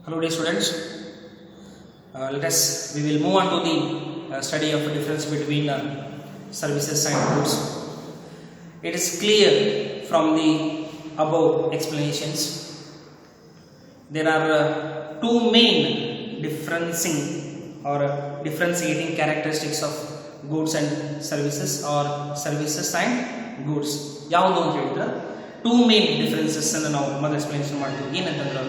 Hello dear students, we will move on to the study of the difference between services and goods. It is clear from the above explanations there are two main differentiating characteristics of goods and services or services and goods. ಯಾವುದು ಅಂತ ಹೇಳಿದ್ರೆ two main differences ಅನ್ನು ನಾವು ಮೊದಲು explanation ಮಾಡ್ತೀವಿ. ಏನಂತಂದ್ರೆ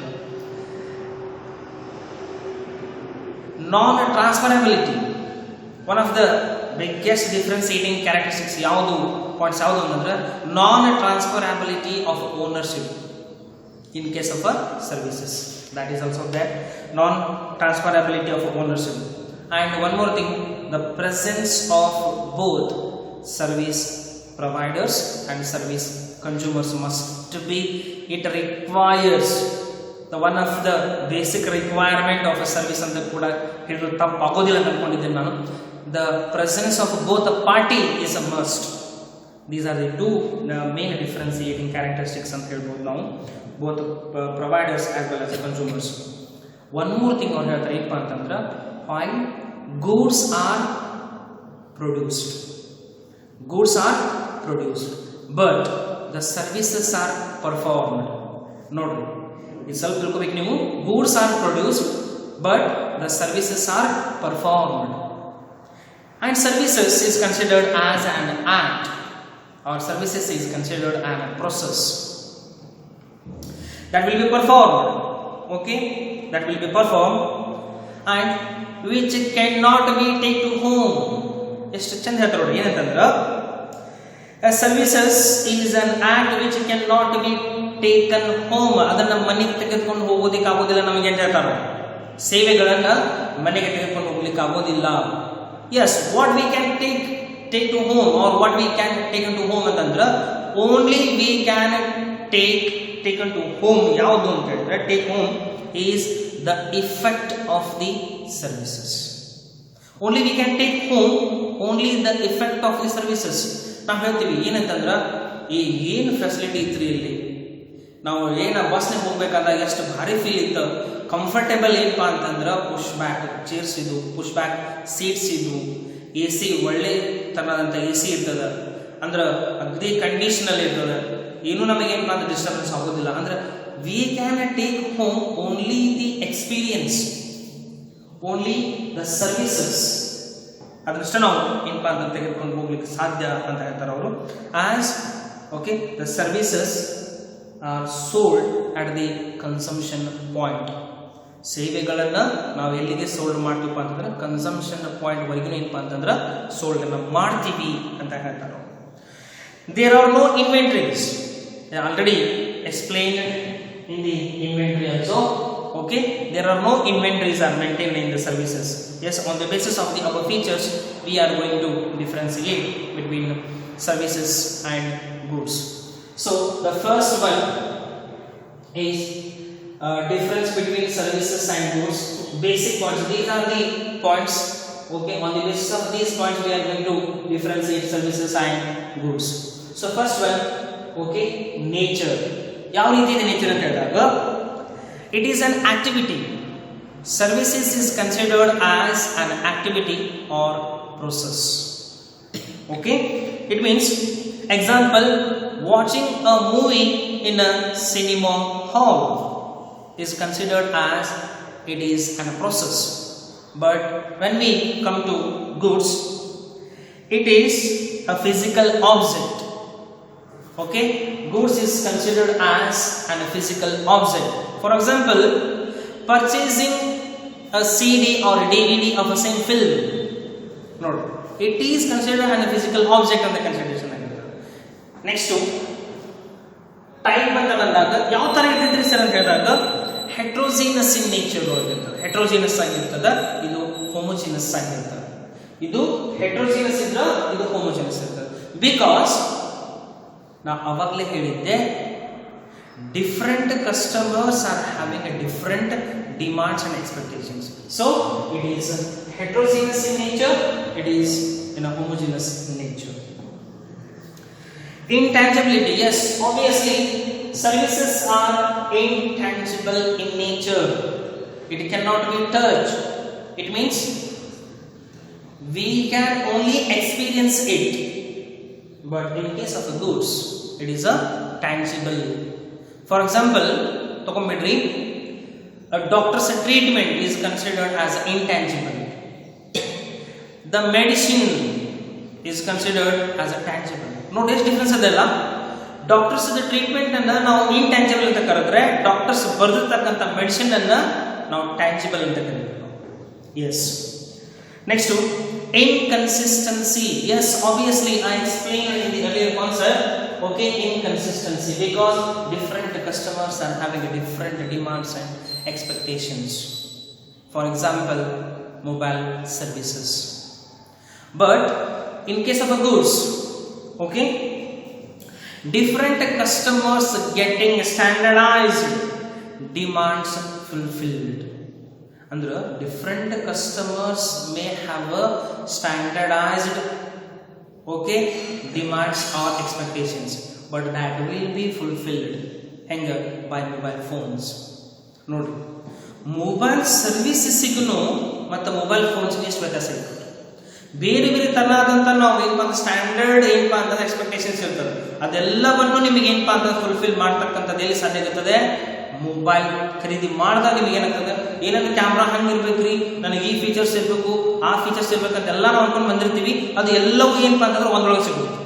non-transferability, one of the biggest differentiating characteristics points ಯಾವುದು ಅಂತಂದ್ರೆ non-transferability of ownership in case of services. That is also that non-transferability of ownership. And one more thing, the presence of both service providers and service consumers must be, it requires the one of the basic requirement of a service ಅಂತ ಕೂಡ ಹೇಳಿದ್ರು ತಪ್ಪಾಗೋದಿಲ್ಲ ಅಂತ ಅನ್ಕೊಂಡಿದ್ದೇನೆ ನಾನು. The presence of both a party is a must. These are the two main differentiating characteristics ಅಂತ ಹೇಳ್ಬೋದು ನಾವು, both providers as well as the consumers. One more thing ಅವ್ರು ಹೇಳ್ತಾರೆ ಏನಪ್ಪ ಅಂತಂದ್ರೆ, while goods are produced but the services are performed. ನೋಡ್ರಿ, ಇದು ಸ್ವಲ್ಪ ತಿಳ್ಕೊಬೇಕು ನೀವು. goods are produced but the services are performed, and services is considered as an act, or services is considered as a process that will be performed, okay, that will be performed and which cannot be taken to home. ಎಷ್ಟು ಚಂದ ಹೇಳ್ತಾರೆ ನೋಡಿ, ಏನಂತಂದ್ರೆ a services is an act which cannot be taken home. ಅದನ್ನ ಮನೆಗೆ ತೆಗೆದುಕೊಂಡು ಹೋಗೋದಿಕ್ಕೆ ಆಗೋದಿಲ್ಲ ನಮಗೆ ಅಂತ ಹೇಳ್ತಾರೆ. ಸೇವೆಗಳನ್ನ ಮನೆಗೆ ತೆಗೆದುಕೊಂಡು ಹೋಗ್ಲಿಕ್ಕೆ ಆಗೋದಿಲ್ಲ. Yes, what we can take to home or what we can take to home ಅಂತಂದ್ರೆ only we can taken to home. ಯಾವುದು ಅಂತ ಹೇಳಿದ್ರೆ take home is the effect of the services. Only we can take home only the effect of the services. ನಾವು ಹೇಳ್ತೀವಿ ಏನಂತಂದ್ರೆ, ಈ ಏನು facility ಇತ್ತು ಇಲ್ಲಿ, ನಾವು ಏನು ಬಸ್ನಾಗ ಹೋಗ್ಬೇಕಾದಾಗ ಎಷ್ಟು ಭಾರಿ ಫೀಲ್ ಇತ್ತು, ಕಂಫರ್ಟೇಬಲ್ ಏನಪ್ಪ ಅಂತಂದ್ರೆ ಪುಷ್ ಬ್ಯಾಕ್ ಚೇರ್ಸ್ ಇದ್ವು, ಪುಷ್ ಬ್ಯಾಕ್ ಸೀಟ್ಸ್ ಇದ್ವು, ಎ ಸಿ ಒಳ್ಳೆ ತರದಂಥ ಎ ಸಿ ಇರ್ತದೆ, ಅಂದ್ರೆ ಅಗ್ದಿ ಕಂಡೀಷನಲ್ ಇರ್ತದೆ, ಏನು ನಮಗೇನಪ್ಪ ಅಂದ್ರೆ ಡಿಸ್ಟರ್ಬೆನ್ಸ್ ಆಗೋದಿಲ್ಲ. ಅಂದ್ರೆ we can take home only the experience, only the services, ಅದರಷ್ಟು ನಾವು ಏನಪ್ಪ ಅಂತ ತೆಗೆದುಕೊಂಡು ಹೋಗ್ಲಿಕ್ಕೆ ಸಾಧ್ಯ ಅಂತ ಹೇಳ್ತಾರೆ ಅವರು. As okay, the services R sold at the consumption point. ಸೇವೆಗಳನ್ನು ನಾವು ಎಲ್ಲಿಗೆ ಸೋಲ್ಡ್ ಮಾಡ್ತೀವಪ್ಪ ಅಂತಂದ್ರೆ ಕನ್ಸಂಪ್ಷನ್ ಪಾಯಿಂಟ್ ವರೆಗೂ ಏನಪ್ಪ ಅಂತಂದ್ರೆ ಸೋಲ್ಡ್ ಅನ್ನು ಮಾಡ್ತೀವಿ ಅಂತ ಹೇಳ್ತಾರೆ. There are no inventories, already explain in the inventory also. Okay, there are no inventories are maintained in the services. Yes, on the basis of the above features we are going to differentiate between services and goods. So the first one is difference between services and goods. Basic points, these are the points. Okay, on the basis of these points we are going to differentiate services and goods. So first one, okay, nature. ಯಾವ ರೀತಿ ಇದೆ nature ಅಂತ ಹೇಳಿದಾಗ, it is an activity. Services is considered as an activity or process. Okay, it means, example, watching a movie in a cinema hall is considered as it is a process. But when we come to goods, it is a physical object. Okay, goods is considered as a physical object. For example, purchasing a CD or a DVD of the same film, note, it is considered as a physical object of the consideration. Next to type ಅಂತ ಬಂದಾಗ ಯಾವ ತರ ಇರ್ತೈತ್ರಿ sir ಅಂತ ಹೇಳಿದಾಗ heterogeneous in nature ಇರ್ತದೆ. heterogeneous ಆಗಿರ್ತದೆ, ಇದು homogeneous ಆಗಿರ್ತದೆ. ಇದು heterogeneous ಇದ್ರೆ ಇದು homogeneous ಇರ್ತದೆ. ಬಿಕಾಸ್ ನಾ ಅವಾಗಲೇ ಹೇಳಿದ್ದೆ, different customers are having a different demands and expectations. So it is heterogeneous in nature, it is in a homogeneous in nature. Intangibility, yes, obviously services are intangible in nature. It cannot be touched. It means we can only experience it, but in case of the goods it is a tangible. For example, a doctor's treatment is considered as intangible. The medicine is considered as a tangible. Notice difference adella. Doctors treatment anna ನಾವು intangible ಅಂತ ಕರೆದ್ರೆ, doctors ಬರೆದಿರತಕ್ಕಂತ medicine ಅನ್ನ ನಾವು tangible ಅಂತ ಕರೀತೀವಿ. Yes. Next to inconsistency. Yes, obviously I explained in the earlier concept. Okay, inconsistency, because different customers are having a different demands and expectations. For example, mobile services. But in case of a goods, okay, different customers getting standardized demands fulfilled. Andra different customers may have a standardized, okay, demands or expectations, but that will be fulfilled by mobile phones. Nodi, mobile services signu matta mobile phones ge ಎಷ್ಟು ವ್ಯತ್ಯಾಸ ಇದೆ. ಬೇರೆ ಬೇರೆ ತರನಾದಂತ ನಾವು ಏನಪ್ಪ ಅಂತ standard ಏನಪ್ಪ ಅಂತ ಎಕ್ಸ್ಪೆಕ್ಟೇಷನ್ಸ್ ಇರ್ತದೆ, ಅದೆಲ್ಲವನ್ನು ನಿಮಗೆ ಏನಪ್ಪ ಅಂತ ಫುಲ್ಫಿಲ್ ಮಾಡ್ತಕ್ಕಂಥದ್ದು ಎಲ್ಲಿ ಸಾಧ್ಯ ಆಗುತ್ತದೆ? ಮೊಬೈಲ್ ಖರೀದಿ ಮಾಡಿದಾಗ ನಿಮಗೆ ಏನಾಗ್ತದೆ, ಏನಂದ್ರೆ ಕ್ಯಾಮ್ರಾ ಹಂಗಿರ್ಬೇಕ್ರಿ, ನನಗೆ ಈ ಫೀಚರ್ಸ್ ಇರಬೇಕು, ಆ ಫೀಚರ್ಸ್ ಇರ್ಬೇಕಂತ ಎಲ್ಲ ನಾವು ಅನ್ಕೊಂಡು ಬಂದಿರ್ತೀವಿ. ಅದು ಎಲ್ಲವೂ ಏನಪ್ಪ ಅಂತಂದ್ರೆ ಒಂದೊಳಗೆ ಸಿಗುತ್ತೆ.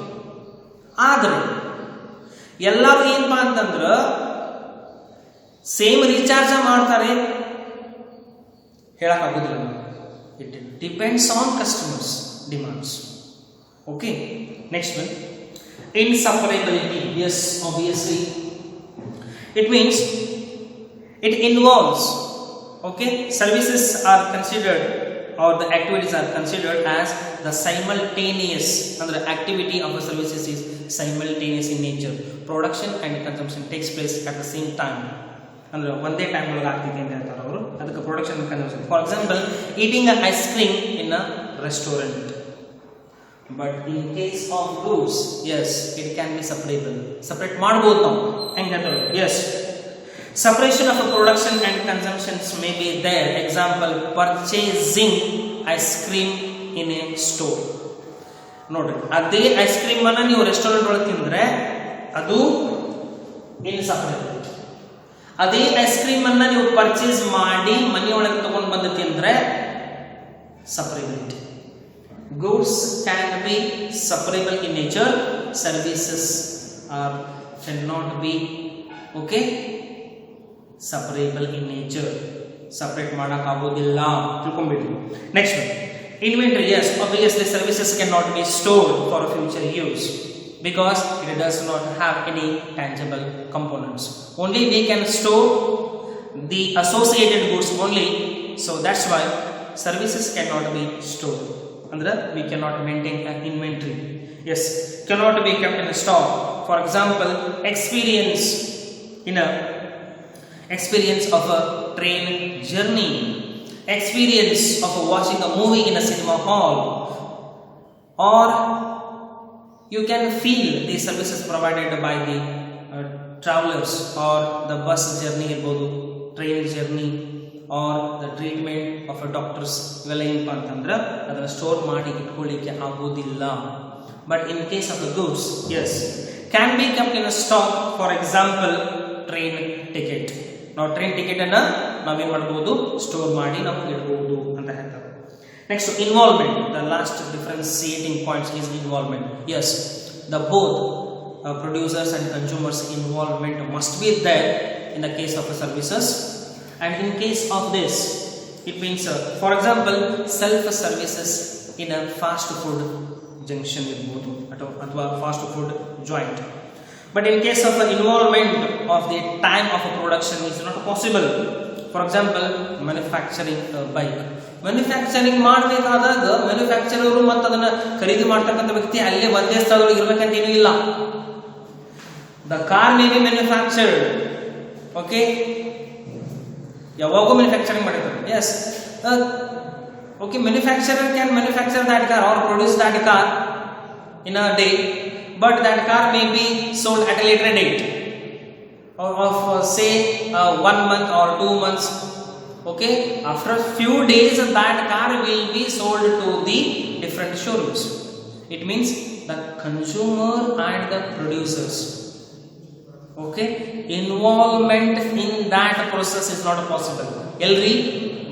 ಆದ್ರೆ ಎಲ್ಲರೂ ಏನಪ್ಪ ಅಂತಂದ್ರೆ ಸೇಮ್ ರೀಚಾರ್ಜ್ ಮಾಡ್ತಾರೆ ಹೇಳಕ್ ಆಗುದಿಲ್ಲ. It depends on customers' demands. Okay, next one, inseparability. Yes, obviously it means it involves, okay, services are considered or the activities are considered as the simultaneous, and the activity of the services is simultaneous in nature. Production and consumption takes place at the same time. ಅಂದ್ರೆ ಒಂದೇ time ಒಳಗೆ ಆಗ್ತಿದೆ ಅಂತ ಹೇಳ್ತಾರೆ ಅವರು, ಅದಕ್ಕೆ production consumption. For example, eating ice cream in a restaurant. But in case of goods, yes, it can be separable. Separate ಮಾಡ್ಬೋದು ನಾವು, ಹೆಂಗೆ ಹೇಳ್ತಾರೆ? Yes, separation of production and consumptions may be there. Example, purchasing ice cream in a store. ನೋಡ್ರಿ, ಅದೇ ice cream ಅನ್ನ ನೀವು restaurant ಒಳಗೆ ತಿಂದ್ರೆ ಅದು ಇನ್ಸಪರೇಬಲ್. ಅದೇ ಐಸ್ ಕ್ರೀಮ್ ಅನ್ನ ನೀವು ಪರ್ಚೇಸ್ ಮಾಡಿ ಮನೆಯೊಳಗೆ ತಗೊಂಡು ಬಂದು ತಿಂದ್ರೆ separability. Goods can be separable in nature, services are can not be, okay, separable in nature. Separate ಮಾಡಕ್ ಆಗೋದಿಲ್ಲ, ತಿಳ್ಕೊಂಡ್ಬಿಡ್ರಿ. Next one, inventory. Yes, obviously services cannot be stored for future use because it does not have any tangible components. Only we can store the associated goods only, so that's why services cannot be stored. Andra, we cannot maintain an inventory. Yes, cannot be kept in a stock. For example, experience of a train journey, experience of watching a movie in a cinema hall, or you can feel the services provided by the travelers, or the bus journey irbodu, train journey, or the treatment of a doctors. ಇವೆಲ್ಲ ಏನಪ್ಪ ಅಂತಂದ್ರೆ ಅದನ್ನ store ಮಾಡಿ ಇಟ್ಕೊಳ್ಳಿಕ್ಕೆ ಆಗೋದಿಲ್ಲ. But in case of the goods, yes, can be kept in a stock. For example, train ticket. ನಾವು train ticket ಅನ್ನ ನಾವೇನ್ ಮಾಡಬಹುದು, ಸ್ಟೋರ್ ಮಾಡಿ ನಾವು ಇಡಬಹುದು ಅಂತ ಹೇಳ್ತಾರೆ. Next, involvement. The last differentiating points is involvement. Yes, the both producers and consumers involvement must be there in the case of the services, and in case of this it means for example self services in a fast food junction irbodu athwa fast food joint. But in case of involvement of the time of production is not possible. For example, manufacturing bike. Manufacturing ಮಾಡಬೇಕಾದಾಗ manufacturer ಮತ್ತು ಅದನ್ನ ಖರೀದಿ ಮಾಡ್ತಕ್ಕಂಥ ವ್ಯಕ್ತಿ ಅಲ್ಲೇ ಒಂದೇ ಸ್ಥಳದೊಳಗೆ ಇರಬೇಕಂತ ಏನೂ ಇಲ್ಲ. The car may be manufactured, okay, ಯಾವಾಗೂ ಮ್ಯಾನುಫ್ಯಾಕ್ಚರಿಂಗ್ ಮಾಡಿರ್ತಾರೆ. Yes, okay, manufacturer can manufacture that car or produce that car in a day, but that car may be sold at a later date, or of say 1 month or 2 months, Okay, after a few days that car will be sold to the different showrooms. It means the consumer and the producers, okay, involvement in that process is not possible. Elri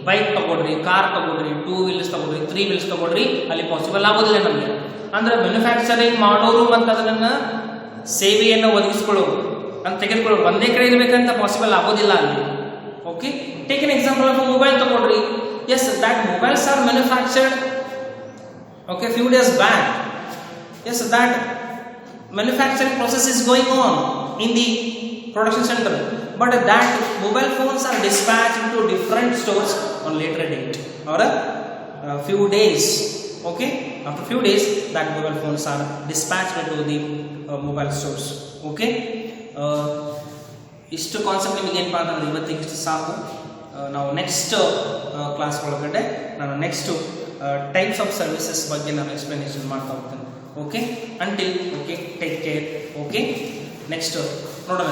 bike ತಗೊಳ್ರಿ, car ತಗೊಳ್ರಿ, 2 wheels ತಗೊಳ್ರಿ, 3 wheels ತಗೊಳ್ರಿ, ಅಲ್ಲಿ possible ಆಗೋದಿಲ್ಲ ನಮಗೆ. ಅಂದ್ರೆ manufacturing ಮಾಡೋರು ಮತ್ತು ಅದನ್ನ ಸೇವೆಯನ್ನು ಒದಗಿಸಿಕೊಳ್ಳೋರು ಅಂತ ತೆಗೆದುಕೊಳ್ಳೋರು ಒಂದೇ ಕಡೆ ಇರಬೇಕಂತ ಪಾಸಿಬಲ್ ಆಗೋದಿಲ್ಲ ಅಲ್ಲಿ. Okay, take an example of a mobile ತಗೊಳ್ರಿ. Yes, that mobiles are manufactured, okay, few days back. Yes, that manufacturing process is going on in the production center, but that mobile phones are dispatched to different stores on later date or a few days. Okay, after few days that mobile phones are dispatched to the mobile stores. Okay, ಇಷ್ಟು concept ನಿಮಗೆ ಏನಪ್ಪ ಅಂತಂದ್ರೆ ಇವತ್ತಿಗೆ ಇಷ್ಟು ಸಾಕು. ನಾವು next class ಒಳಗಡೆ ನಾನು ನೆಕ್ಸ್ಟ್ ಟೈಪ್ಸ್ ಆಫ್ ಸರ್ವಿಸಸ್ ಬಗ್ಗೆ ನಾನು ಎಕ್ಸ್ಪ್ಲನೇಷನ್ ಮಾಡ್ತಾ ಹೋಗ್ತೇನೆ. Okay, until okay, take care. Okay, next ನೋಡೋಣ.